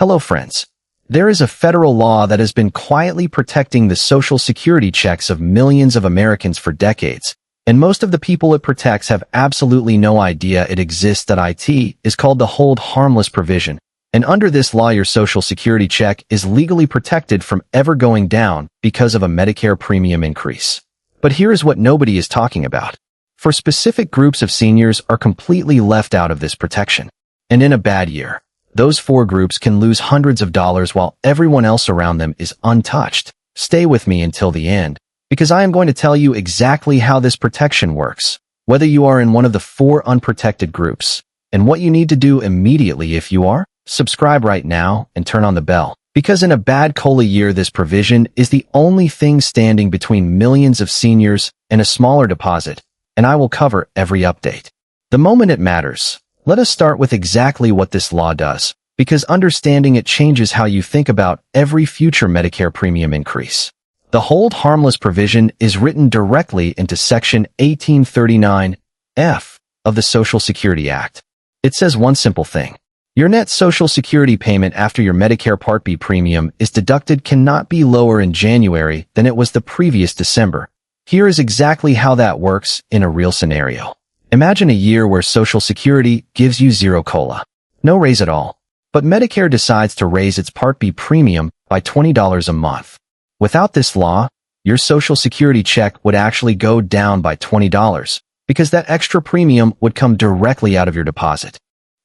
Hello, friends. There is a federal law that has been quietly protecting the Social Security checks of millions of Americans for decades, and most of the people it protects have absolutely no idea it exists. It is called the Hold Harmless provision, and under this law your Social Security check is legally protected from ever going down because of a Medicare premium increase. But here is what nobody is talking about. For specific groups of seniors are completely left out of this protection. And in a bad year, those four groups can lose hundreds of dollars while everyone else around them is untouched. Stay with me until the end, because I am going to tell you exactly how this protection works, whether you are in one of the four unprotected groups, and what you need to do immediately if you are. Subscribe right now and turn on the bell, because in a bad COLA year this provision is the only thing standing between millions of seniors and a smaller deposit, and I will cover every update. The moment it matters. Let us start with exactly what this law does, because understanding it changes how you think about every future Medicare premium increase. The Hold Harmless provision is written directly into Section 1839F of the Social Security Act. It says one simple thing. Your net Social Security payment after your Medicare Part B premium is deducted cannot be lower in January than it was the previous December. Here is exactly how that works in a real scenario. Imagine a year where Social Security gives you zero COLA, no raise at all, but Medicare decides to raise its Part B premium by $20 a month. Without this law, your Social Security check would actually go down by $20 because that extra premium would come directly out of your deposit.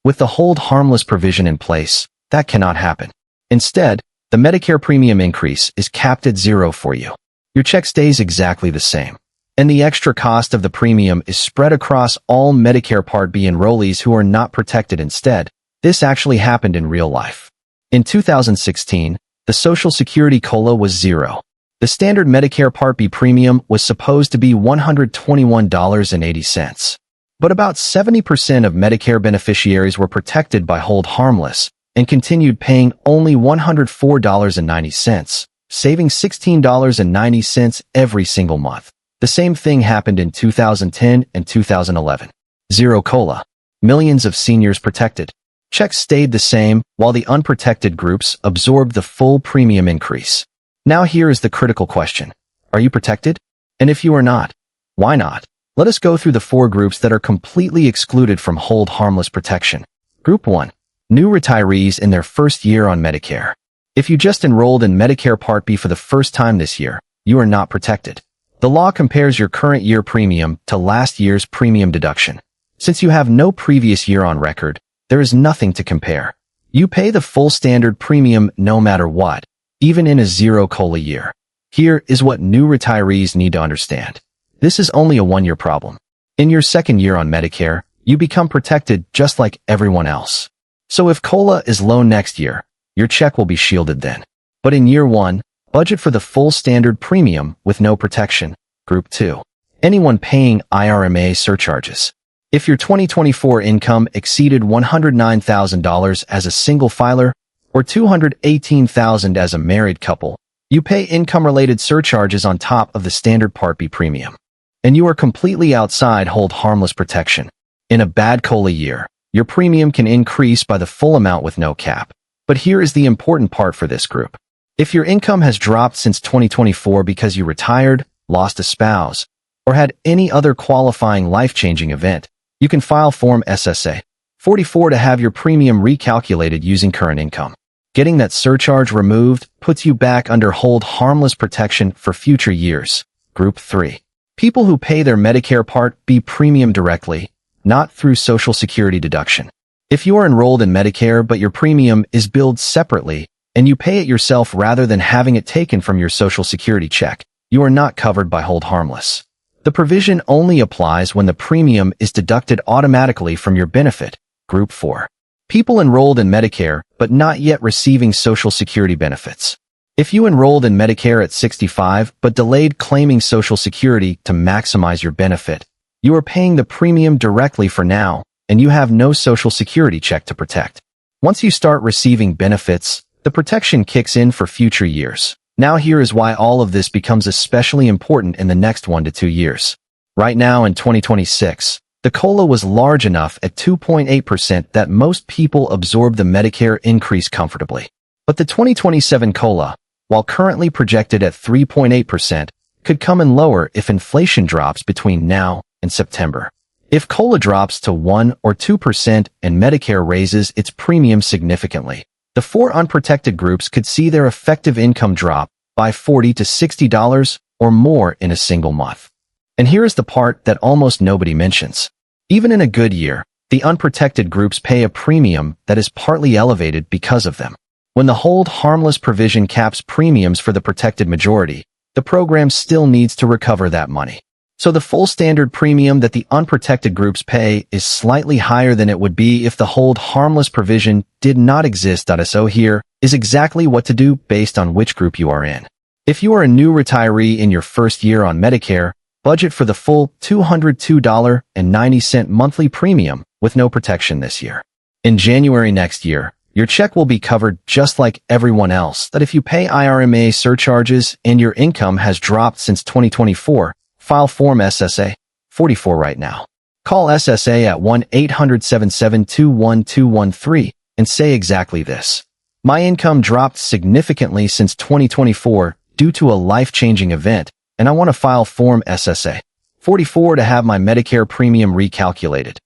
With the Hold Harmless provision in place, that cannot happen. Instead, the Medicare premium increase is capped at zero for you. Your check stays exactly the same, and the extra cost of the premium is spread across all Medicare Part B enrollees who are not protected instead. This actually happened in real life. In 2016, the Social Security COLA was zero. The standard Medicare Part B premium was supposed to be $121.80. But about 70% of Medicare beneficiaries were protected by Hold Harmless and continued paying only $104.90, saving $16.90 every single month. The same thing happened in 2010 and 2011. Zero COLA. Millions of seniors protected. Checks stayed the same while the unprotected groups absorbed the full premium increase. Now here is the critical question. Are you protected? And if you are not, why not? Let us go through the four groups that are completely excluded from Hold Harmless protection. Group 1. New retirees in their first year on Medicare. If you just enrolled in Medicare Part B for the first time this year, you are not protected. The law compares your current year premium to last year's premium deduction. Since you have no previous year on record, there is nothing to compare. You pay the full standard premium no matter what, even in a zero COLA year. Here is what new retirees need to understand. This is only a one-year problem. In your second year on Medicare, you become protected just like everyone else. So if COLA is low next year, your check will be shielded then. But in year one, budget for the full standard premium with no protection. Group 2. Anyone paying IRMA surcharges. If your 2024 income exceeded $109,000 as a single filer or $218,000 as a married couple, you pay income-related surcharges on top of the standard Part B premium. And you are completely outside Hold Harmless protection. In a bad COLA year, your premium can increase by the full amount with no cap. But here is the important part for this group. If your income has dropped since 2024 because you retired, lost a spouse, or had any other qualifying life-changing event, you can file Form SSA 44 to have your premium recalculated using current income. Getting that surcharge removed puts you back under Hold Harmless protection for future years. Group 3. People who pay their Medicare Part B premium directly, not through Social Security deduction. If you are enrolled in Medicare but your premium is billed separately and you pay it yourself rather than having it taken from your Social Security check, you are not covered by Hold Harmless. The provision only applies when the premium is deducted automatically from your benefit. Group 4. People enrolled in Medicare but not yet receiving Social Security benefits. If you enrolled in Medicare at 65 but delayed claiming Social Security to maximize your benefit, you are paying the premium directly for now, and you have no Social Security check to protect. Once you start receiving benefits, the protection kicks in for future years. Now here is why all of this becomes especially important in the next 1 to 2 years. Right now in 2026, The COLA was large enough at 2.8% that most people absorbed the Medicare increase comfortably. But the 2027 COLA, while currently projected at 3.8%, could come in lower if inflation drops between now and September. If COLA drops to 1 or 2% and Medicare raises its premium significantly, the four unprotected groups could see their effective income drop by $40 to $60 or more in a single month. And here is the part that almost nobody mentions. Even in a good year, the unprotected groups pay a premium that is partly elevated because of them. When the hold harmless provision caps premiums for the protected majority, the program still needs to recover that money. So the full standard premium that the unprotected groups pay is slightly higher than it would be if the hold harmless provision did not exist. So here is exactly what to do based on which group you are in. If you are a new retiree in your first year on Medicare, budget for the full $202.90 monthly premium with no protection this year. In January next year, your check will be covered just like everyone else. That if you pay IRMA surcharges and your income has dropped since 2024, file Form SSA 44 right now. Call SSA at 1-800-772-1213 and say exactly this. My income dropped significantly since 2024 due to a life-changing event, and I want to file Form SSA 44 to have my Medicare premium recalculated.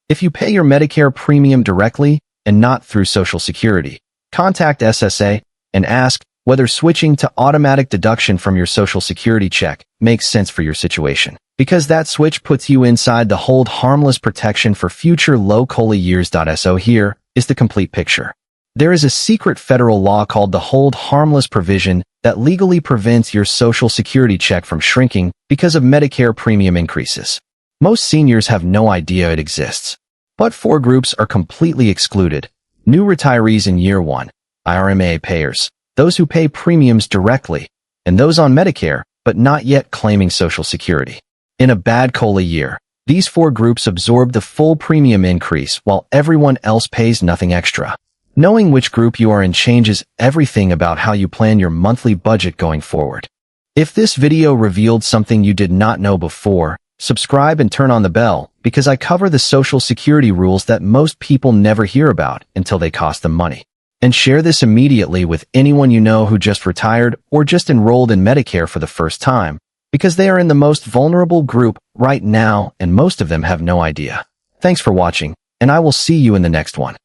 If you pay your Medicare premium directly and not through Social Security, contact SSA and ask whether switching to automatic deduction from your Social Security check makes sense for your situation, because that switch puts you inside the hold harmless protection for future low COLA years. So here is the complete picture. There is a secret federal law called the hold harmless provision that legally prevents your Social Security check from shrinking because of Medicare premium increases. Most seniors have no idea it exists. But four groups are completely excluded: new retirees in year one, IRMA payers, those who pay premiums directly, and those on Medicare but not yet claiming Social Security. In a bad COLA year, these four groups absorb the full premium increase while everyone else pays nothing extra. Knowing which group you are in changes everything about how you plan your monthly budget going forward. If this video revealed something you did not know before, subscribe and turn on the bell, because I cover the Social Security rules that most people never hear about until they cost them money. And share this immediately with anyone you know who just retired or just enrolled in Medicare for the first time, because they are in the most vulnerable group right now and most of them have no idea. Thanks for watching, and I will see you in the next one.